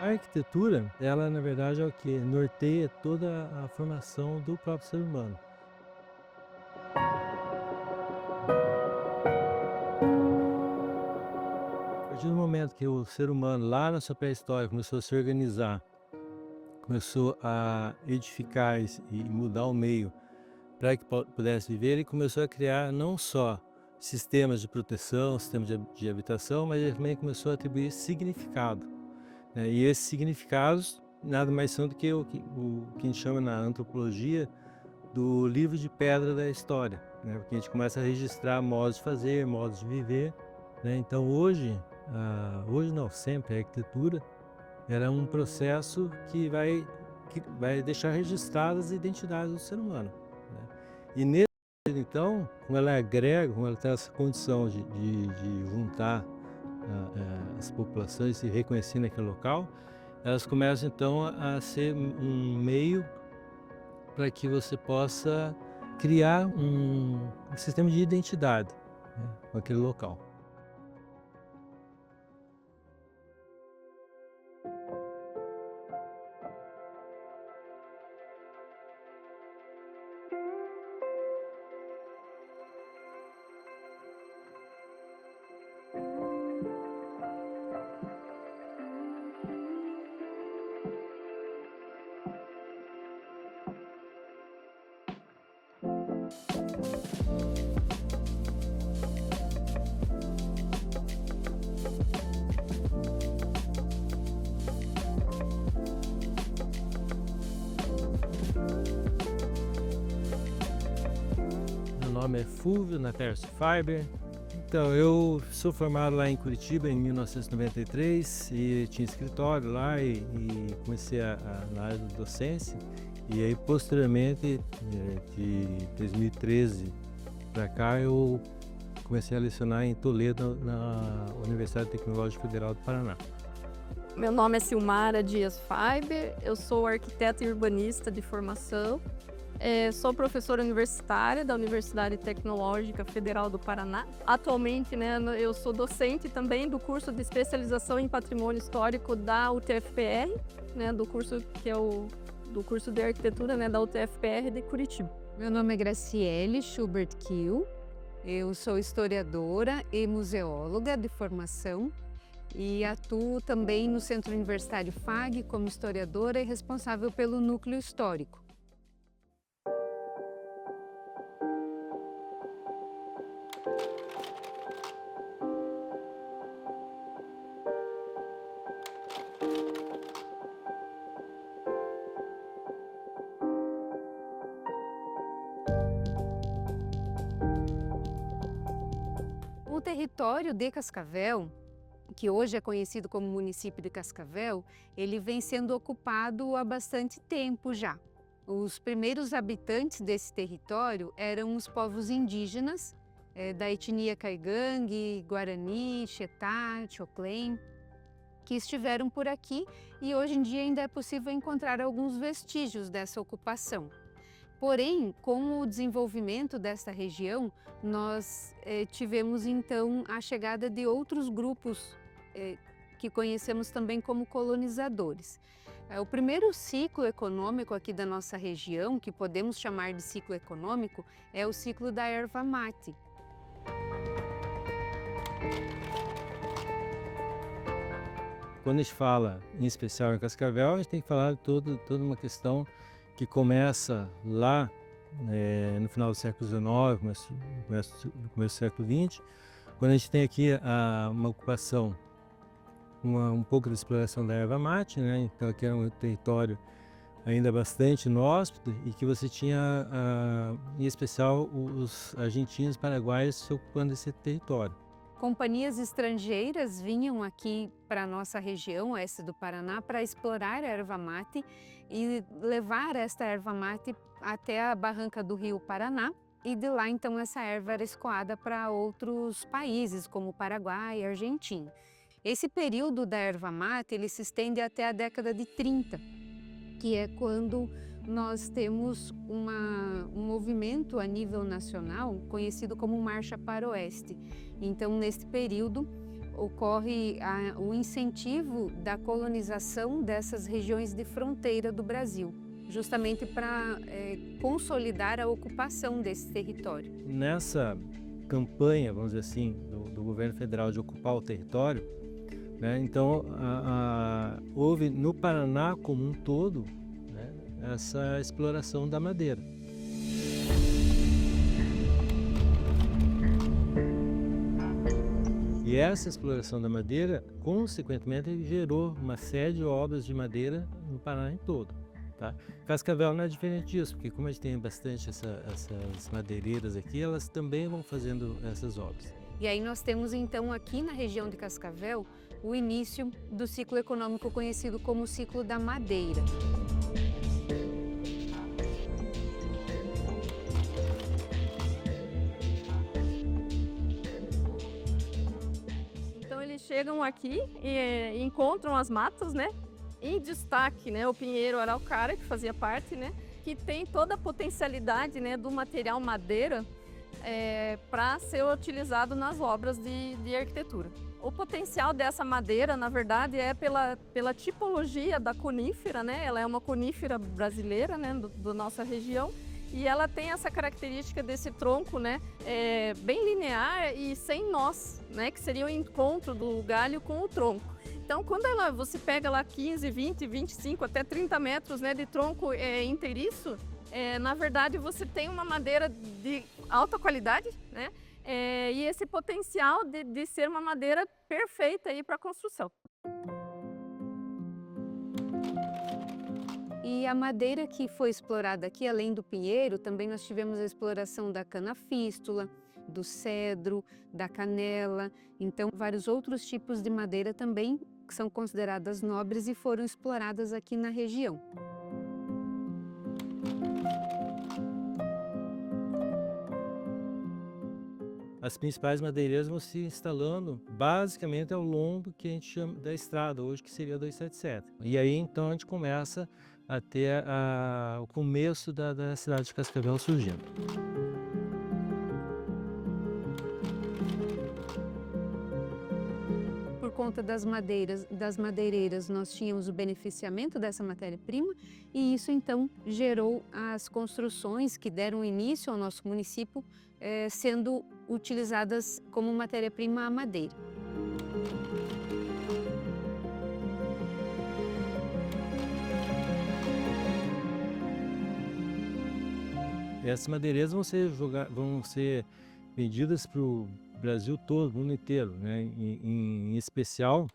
A arquitetura, ela na verdade é o que norteia toda a formação do próprio ser humano. A partir do momento que o ser humano, lá na sua pré-história, começou a se organizar, começou a edificar e mudar o meio para que pudesse viver, ele começou a criar não só sistemas de proteção, sistemas de habitação, mas ele também começou a atribuir significado, né? E esses significados nada mais são do que o que a gente chama na antropologia do livro de pedra da história, né? Porque a gente começa a registrar modos de fazer, modos de viver, né? Então hoje, hoje não, sempre a arquitetura era um processo que vai deixar registradas as identidades do ser humano, né. E nesse sentido, então, como ela agrega, como ela tem essa condição de juntar, as populações, se reconhecer naquele local, elas começam então a ser um meio para que você possa criar um sistema de identidade, né, com aquele local. Meu nome é Fulvio Natercio Fiber. Então, eu sou formado lá em Curitiba em 1993 e tinha escritório lá e comecei na área da docência. E aí, posteriormente, de 2013 para cá, eu comecei a lecionar em Toledo, na Universidade Tecnológica Federal do Paraná. Meu nome é Silmara Dias Faiber, eu sou arquiteta e urbanista de formação. Sou professora universitária da Universidade Tecnológica Federal do Paraná. Atualmente, né, eu sou docente também do curso de especialização em patrimônio histórico da UTFPR, né, do curso que é do curso de arquitetura, né, da UTFPR de Curitiba. Meu nome é Graciele Schubert Kiel, eu sou historiadora e museóloga de formação e atuo também no Centro Universitário FAG como historiadora e responsável pelo núcleo histórico. O território de Cascavel, que hoje é conhecido como município de Cascavel, ele vem sendo ocupado há bastante tempo já. Os primeiros habitantes desse território eram os povos indígenas, da etnia Caigangue, Guarani, Xetá, Xoclém, que estiveram por aqui e hoje em dia ainda é possível encontrar alguns vestígios dessa ocupação. Porém, com o desenvolvimento desta região, nós tivemos então a chegada de outros grupos que conhecemos também como colonizadores. O primeiro ciclo econômico aqui da nossa região, que podemos chamar de ciclo econômico, é o ciclo da erva mate. Quando a gente fala, em especial em Cascavel, a gente tem que falar de toda uma questão que começa lá, no final do século XIX, no começo do século XX, quando a gente tem aqui uma ocupação, um pouco da exploração da erva mate, né? Então aqui é um território ainda bastante inóspito e que você tinha, em especial, os argentinos e paraguaios se ocupando desse território. Companhias estrangeiras vinham aqui para a nossa região, oeste do Paraná, para explorar a erva mate e levar esta erva mate até a barranca do rio Paraná. E de lá, então, essa erva era escoada para outros países, como Paraguai e Argentina. Esse período da erva mate, ele se estende até a década de 30, que é quando nós temos um movimento a nível nacional conhecido como Marcha para o Oeste. Então, neste período, ocorre o incentivo da colonização dessas regiões de fronteira do Brasil, justamente para consolidar a ocupação desse território. Nessa campanha, vamos dizer assim, do governo federal de ocupar o território, né, então houve no Paraná como um todo, né, essa exploração da madeira. E essa exploração da madeira, consequentemente, gerou uma série de obras de madeira no Paraná em todo. Tá? Cascavel não é diferente disso, porque como a gente tem bastante essas madeireiras aqui, elas também vão fazendo essas obras. E aí nós temos então aqui na região de Cascavel o início do ciclo econômico conhecido como ciclo da madeira. Então eles chegam aqui e encontram as matas, né? Em destaque, né, o pinheiro araucária, que fazia parte, né, que tem toda a potencialidade, né, do material madeira para ser utilizado nas obras de arquitetura. O potencial dessa madeira, na verdade, é pela tipologia da conífera, né? Ela é uma conífera brasileira, né, da nossa região, e ela tem essa característica desse tronco, né, bem linear e sem nós, né, que seria o encontro do galho com o tronco. Então, quando você pega lá 15, 20, 25, até 30 metros, né, de tronco inteiriço, na verdade você tem uma madeira de alta qualidade, né, e esse potencial de ser uma madeira perfeita para a construção. E a madeira que foi explorada aqui, além do pinheiro, também nós tivemos a exploração da cana-fístula, do cedro, da canela, então vários outros tipos de madeira também que são consideradas nobres e foram exploradas aqui na região. As principais madeireiras vão se instalando basicamente ao longo do que a gente chama da estrada hoje, que seria a 277. E aí então a gente começa a ter o começo da cidade de Cascavel surgindo. Por conta das madeireiras, nós tínhamos o beneficiamento dessa matéria-prima e isso então gerou as construções que deram início ao nosso município, sendo utilizadas como matéria-prima a madeira. Essas madeireiras vão ser vendidas para o Brasil todo, o mundo inteiro, né? Em especial,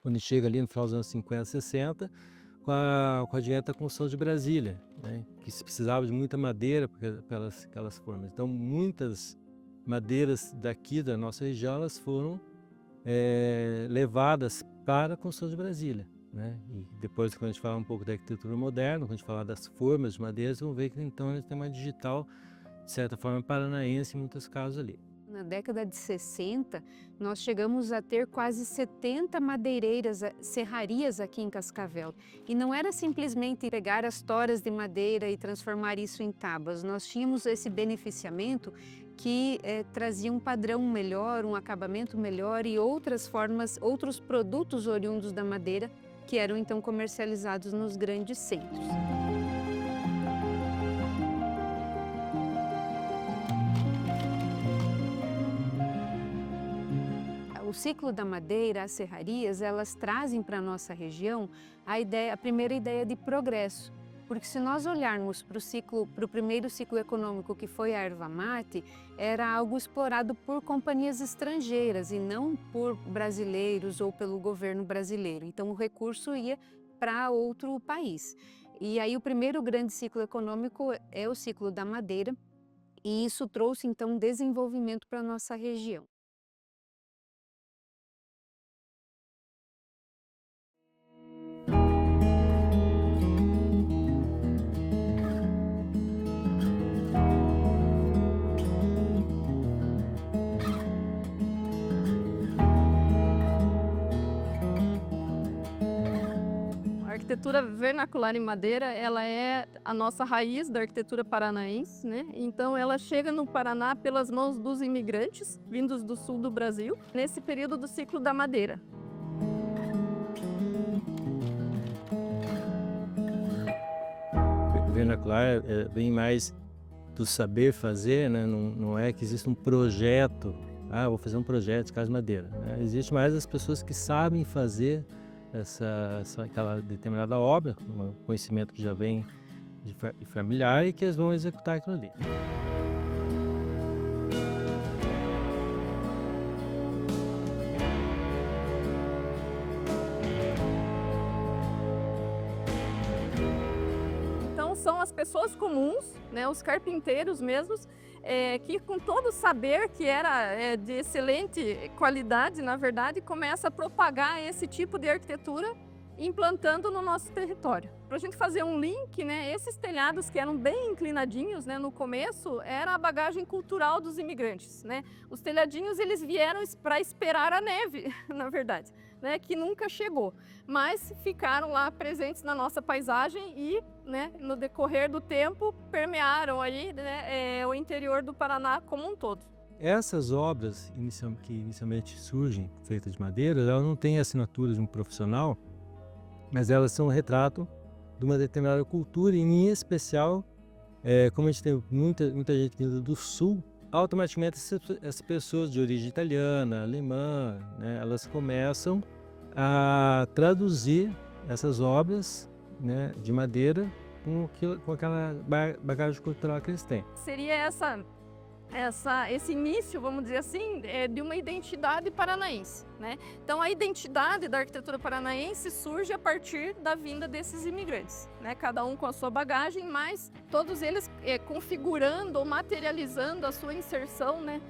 quando chega ali no final dos anos 50, 60, com a direta construção de Brasília, né? Que se precisava de muita madeira para aquelas formas. Então, muitas madeiras daqui da nossa região, elas foram levadas para a construção de Brasília, né? E depois, quando a gente falar um pouco da arquitetura moderna, quando a gente falar das formas de madeiras, vão ver que então a gente tem uma digital, de certa forma, paranaense em muitos casos ali. Na década de 60, nós chegamos a ter quase 70 madeireiras, serrarias aqui em Cascavel. E não era simplesmente pegar as toras de madeira e transformar isso em tábuas. Nós tínhamos esse beneficiamento que trazia um padrão melhor, um acabamento melhor e outras formas, outros produtos oriundos da madeira que eram então comercializados nos grandes centros. O ciclo da madeira, as serrarias, elas trazem para a nossa região a primeira ideia de progresso. Porque se nós olharmos para o primeiro ciclo econômico, que foi a erva mate, era algo explorado por companhias estrangeiras e não por brasileiros ou pelo governo brasileiro. Então o recurso ia para outro país. E aí o primeiro grande ciclo econômico é o ciclo da madeira e isso trouxe então desenvolvimento para a nossa região. arquitetura vernacular em madeira, ela é a nossa raiz da arquitetura paranaense, né? Então ela chega no Paraná pelas mãos dos imigrantes vindos do sul do Brasil, nesse período do ciclo da madeira. Vernacular bem mais do saber fazer, né? Não é que existe um projeto, vou fazer um projeto de casa de madeira, né? Existe mais as pessoas que sabem fazer aquela determinada obra, um conhecimento que já vem de familiar e que eles vão executar aquilo ali. São as pessoas comuns, né, os carpinteiros mesmos, que com todo o saber que era de excelente qualidade, na verdade, começa a propagar esse tipo de arquitetura implantando no nosso território. Para a gente fazer um link, né, esses telhados que eram bem inclinadinhos, né, no começo, era a bagagem cultural dos imigrantes, né? Os telhadinhos eles vieram para esperar a neve, na verdade, né, que nunca chegou, mas ficaram lá presentes na nossa paisagem e, né, no decorrer do tempo permearam aí, né, o interior do Paraná como um todo. Essas obras que inicialmente surgem feitas de madeira, elas não têm assinatura de um profissional, mas elas são um retrato de uma determinada cultura, e em especial, como a gente tem muita gente vinda do sul, automaticamente essas pessoas de origem italiana, alemã, né, elas começam a traduzir essas obras, né, de madeira com aquela bagagem cultural que eles têm. Seria esse início, vamos dizer assim, de uma identidade paranaense, né? Então a identidade da arquitetura paranaense surge a partir da vinda desses imigrantes, né? Cada um com a sua bagagem, mas todos eles configurando ou materializando a sua inserção, né,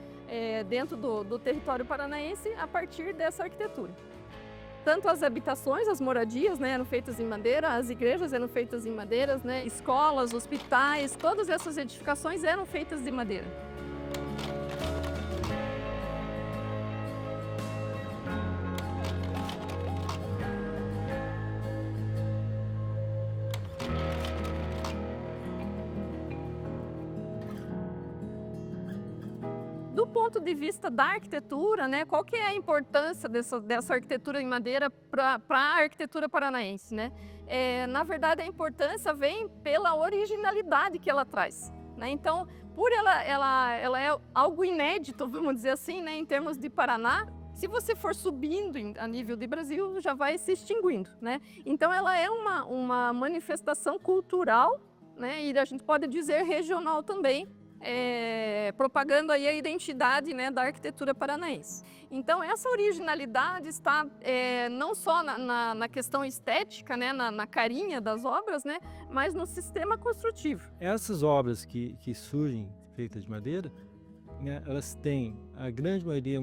dentro do território paranaense a partir dessa arquitetura. Tanto as habitações, as moradias, né, eram feitas em madeira, as igrejas eram feitas em madeiras, né, escolas, hospitais, todas essas edificações eram feitas de madeira. Do ponto de vista da arquitetura, né, qual que é a importância dessa arquitetura em madeira para a arquitetura paranaense, né? Na verdade, a importância vem pela originalidade que ela traz, né? Então, por ela é algo inédito, vamos dizer assim, né, em termos de Paraná. Se você for subindo a nível de Brasil, já vai se extinguindo, né? Então, ela é uma manifestação cultural, né, e a gente pode dizer regional também, propagando aí a identidade, né, da arquitetura paranaense. Então essa originalidade está não só na questão estética, né, na carinha das obras, né, mas no sistema construtivo. Essas obras que surgem feitas de madeira, né, elas têm, a grande maioria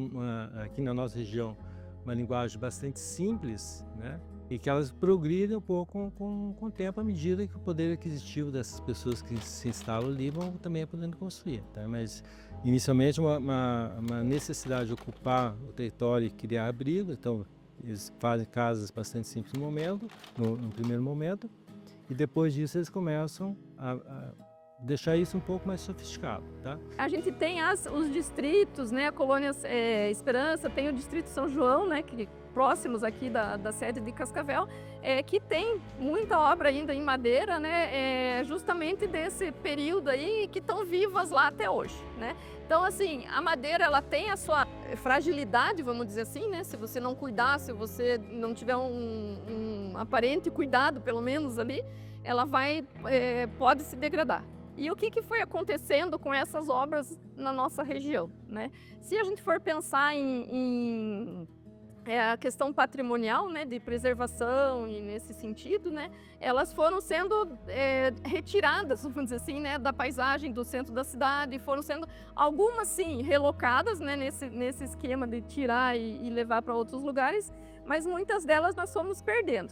aqui na nossa região, uma linguagem bastante simples, né, e que elas progridem um pouco com o tempo, à medida que o poder aquisitivo dessas pessoas que se instalam ali vão também podendo construir. Tá? Mas, inicialmente, uma necessidade de ocupar o território e criar abrigo, então eles fazem casas bastante simples no primeiro momento, e depois disso eles começam a deixar isso um pouco mais sofisticado. Tá? A gente tem os distritos, né, a Colônia Esperança, tem o Distrito São João, né, que próximos aqui da sede de Cascavel, que tem muita obra ainda em madeira, né, justamente desse período aí, que estão vivas lá até hoje, né? Então, assim, a madeira, ela tem a sua fragilidade, vamos dizer assim, né? Se você não cuidar, se você não tiver um aparente cuidado, pelo menos ali, ela pode se degradar. E o que foi acontecendo com essas obras na nossa região, né? Se a gente for pensar em a questão patrimonial, né, de preservação e nesse sentido, né, elas foram sendo retiradas, vamos dizer assim, né, da paisagem do centro da cidade, foram sendo algumas sim relocadas, né, nesse esquema de tirar e levar para outros lugares, mas muitas delas nós fomos perdendo.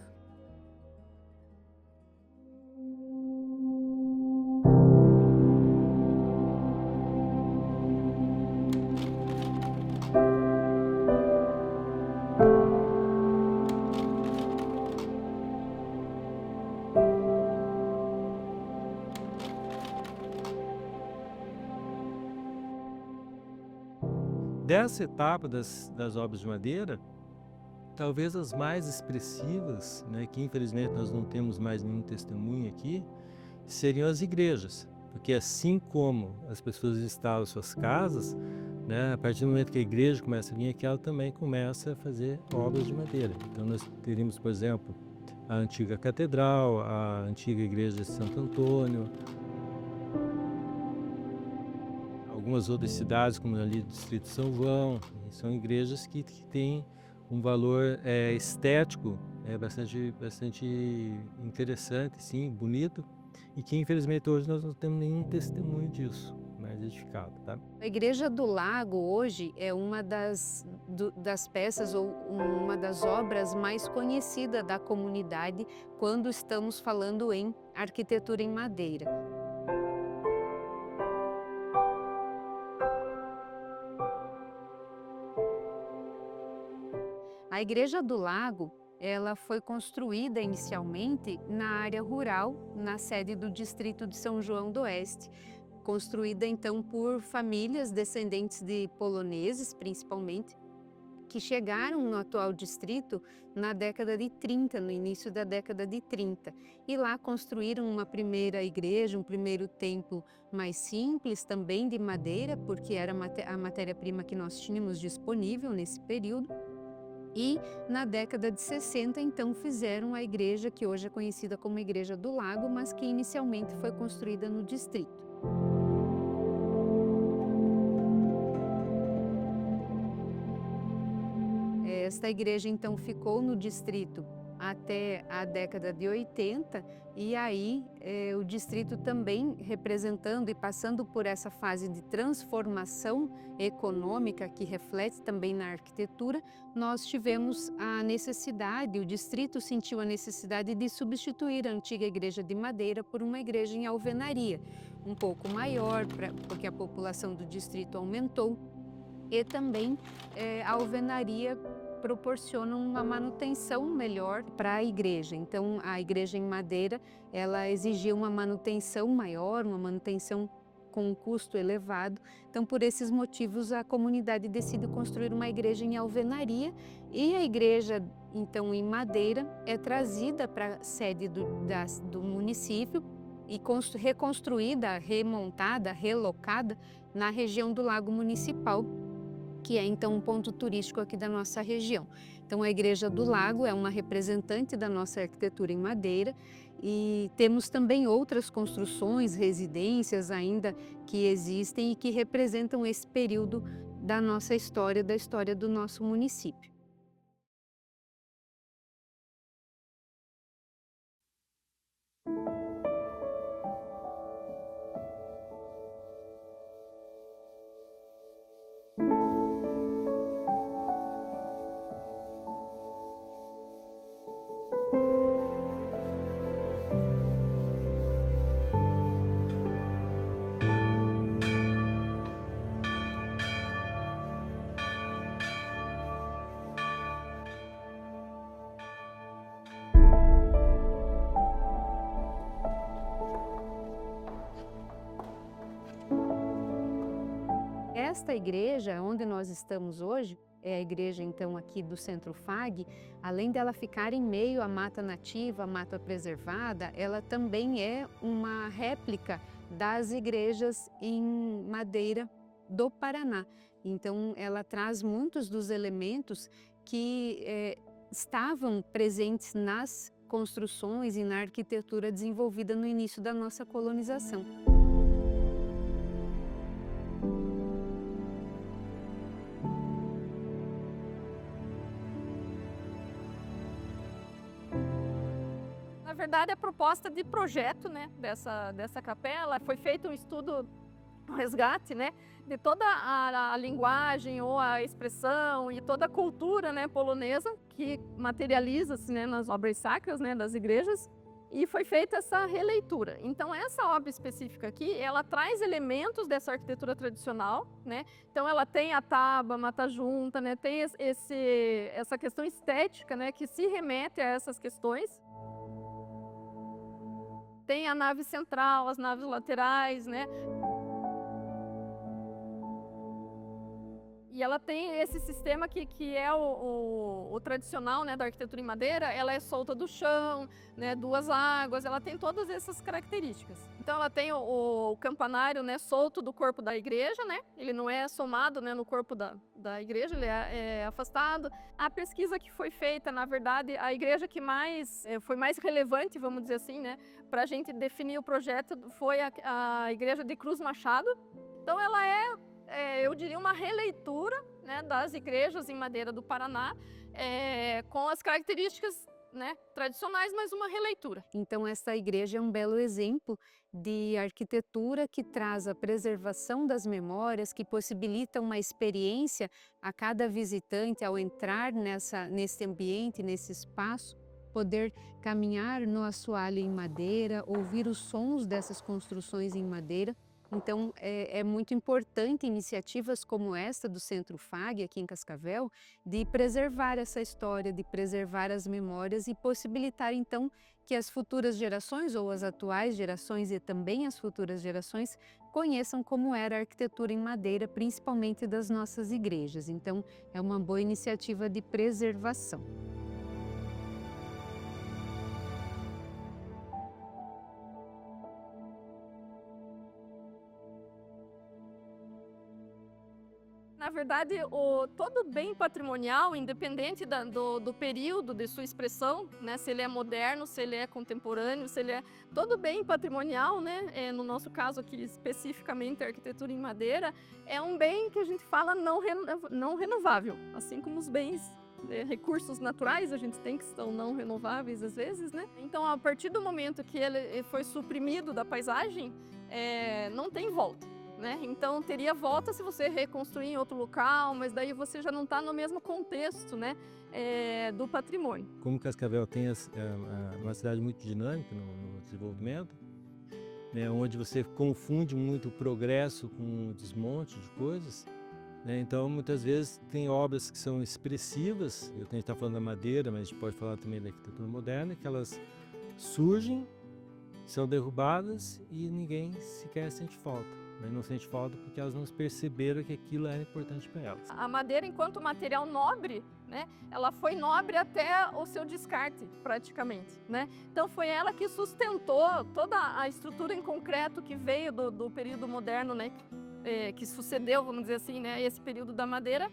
dessa etapa das obras de madeira, talvez as mais expressivas, né, que infelizmente nós não temos mais nenhum testemunho aqui, seriam as igrejas. Porque assim como as pessoas instalam suas casas, né, a partir do momento que a igreja começa a vir aqui, ela também começa a fazer obras de madeira. Então nós teríamos, por exemplo, a antiga catedral, a antiga igreja de Santo Antônio, algumas outras cidades, como ali do Distrito de São João, são igrejas que têm um valor estético bastante interessante, sim, bonito, e que infelizmente hoje nós não temos nenhum testemunho disso mais edificado, tá? A Igreja do Lago hoje é uma das peças ou uma das obras mais conhecidas da comunidade quando estamos falando em arquitetura em madeira. A Igreja do Lago, ela foi construída inicialmente na área rural, na sede do distrito de São João do Oeste, construída então por famílias descendentes de poloneses, principalmente, que chegaram no atual distrito na década de 30, no início da década de 30. E lá construíram uma primeira igreja, um primeiro templo mais simples, também de madeira, porque era a matéria-prima que nós tínhamos disponível nesse período. E na década de 60, então, fizeram a igreja que hoje é conhecida como Igreja do Lago, mas que inicialmente foi construída no distrito. Esta igreja, então, ficou no distrito até a década de 80, e aí o distrito também representando e passando por essa fase de transformação econômica que reflete também na arquitetura, nós tivemos a necessidade, o distrito sentiu a necessidade de substituir a antiga igreja de madeira por uma igreja em alvenaria, um pouco maior, porque a população do distrito aumentou, e também a alvenaria proporciona uma manutenção melhor para a igreja. Então, a igreja em madeira, ela exigia uma manutenção maior, uma manutenção com um custo elevado. Então, por esses motivos, a comunidade decide construir uma igreja em alvenaria, e a igreja, então, em madeira, é trazida para a sede do município e reconstruída, remontada, relocada na região do Lago Municipal, que é então um ponto turístico aqui da nossa região. Então a Igreja do Lago é uma representante da nossa arquitetura em madeira, e temos também outras construções, residências ainda que existem e que representam esse período da nossa história, da história do nosso município. Esta igreja onde nós estamos hoje, é a igreja então aqui do Centro FAG, além dela ficar em meio à mata nativa, à mata preservada, ela também é uma réplica das igrejas em madeira do Paraná. Então ela traz muitos dos elementos que estavam presentes nas construções e na arquitetura desenvolvida no início da nossa colonização. Na verdade, a proposta de projeto, né, dessa capela, foi feito um estudo, um resgate, né, de toda a linguagem ou a expressão e toda a cultura, né, polonesa que materializa-se, né, nas obras sacras, né, das igrejas, e foi feita essa releitura. Então essa obra específica aqui, ela traz elementos dessa arquitetura tradicional, né? Então ela tem a taba, mata junta, né? Tem essa questão estética, né, que se remete a essas questões. Tem a nave central, as naves laterais, né? E ela tem esse sistema que é o tradicional, né, da arquitetura em madeira. Ela é solta do chão, né, 2 águas, ela tem todas essas características. Então ela tem o campanário, né, solto do corpo da igreja, né, ele não é somado, né, no corpo da igreja, ele é afastado. A pesquisa que foi feita, na verdade, a igreja que foi mais relevante, vamos dizer assim, né, para a gente definir o projeto foi a igreja de Cruz Machado. Então ela eu diria, uma releitura, né, das igrejas em madeira do Paraná, com as características, né, tradicionais, mas uma releitura. Então essa igreja é um belo exemplo de arquitetura que traz a preservação das memórias, que possibilita uma experiência a cada visitante ao entrar nesse ambiente, nesse espaço, poder caminhar no assoalho em madeira, ouvir os sons dessas construções em madeira. Então, é muito importante iniciativas como esta do Centro FAG, aqui em Cascavel, de preservar essa história, de preservar as memórias e possibilitar, então, que as futuras gerações, ou as atuais gerações e também as futuras gerações, conheçam como era a arquitetura em madeira, principalmente das nossas igrejas. Então, é uma boa iniciativa de preservação. Na verdade, todo bem patrimonial, independente do período de sua expressão, né, se ele é moderno, se ele é contemporâneo, todo bem patrimonial, né, no nosso caso aqui especificamente a arquitetura em madeira, é um bem que a gente fala não renovável, assim como os bens, recursos naturais a gente tem que são não renováveis às vezes, né? Então, a partir do momento que ele foi suprimido da paisagem, não tem volta. Né? Então teria volta se você reconstruir em outro local, mas daí você já não está no mesmo contexto, né, do patrimônio. Como Cascavel tem uma cidade muito dinâmica no desenvolvimento, né, onde você confunde muito o progresso com o desmonte de coisas, né, então muitas vezes tem obras que são expressivas, a gente está falando da madeira, mas a gente pode falar também da arquitetura moderna, que elas surgem, são derrubadas e ninguém sequer sente falta. Mas não sente falta porque elas não perceberam que aquilo era importante para elas. A madeira, enquanto material nobre, né, ela foi nobre até o seu descarte, praticamente, né? Então foi ela que sustentou toda a estrutura em concreto que veio do período moderno, né, que sucedeu, vamos dizer assim, né, esse período da madeira.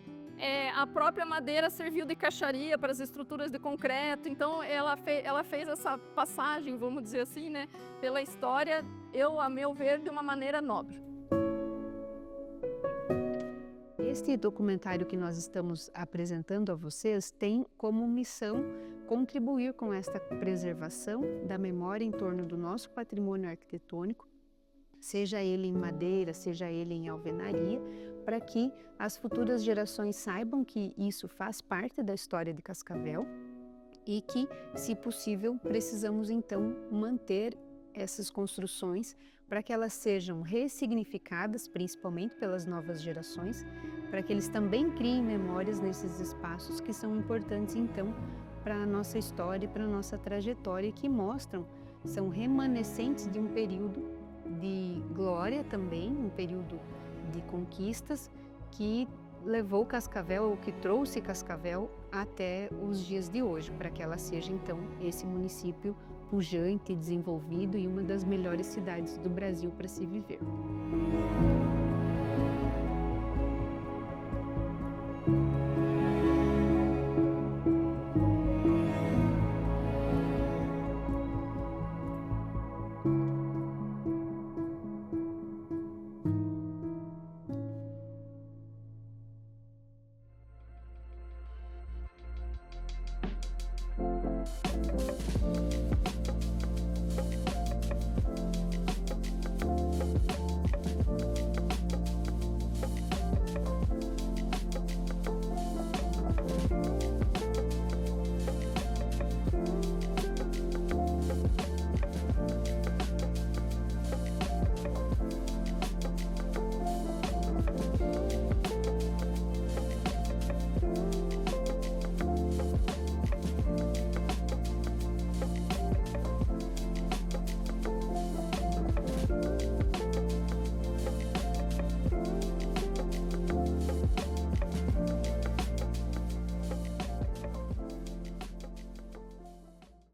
A própria madeira serviu de caixaria para as estruturas de concreto, então ela fez essa passagem, vamos dizer assim, né, pela história, a meu ver, de uma maneira nobre. Este documentário que nós estamos apresentando a vocês tem como missão contribuir com esta preservação da memória em torno do nosso patrimônio arquitetônico, seja ele em madeira, seja ele em alvenaria, para que as futuras gerações saibam que isso faz parte da história de Cascavel e que, se possível, precisamos então manter essas construções para que elas sejam ressignificadas, principalmente pelas novas gerações, para que eles também criem memórias nesses espaços que são importantes então para a nossa história e para a nossa trajetória, que são remanescentes de um período de glória também, um período de conquistas que levou Cascavel, ou que trouxe Cascavel até os dias de hoje, para que ela seja então esse município pujante, desenvolvido e uma das melhores cidades do Brasil para se viver.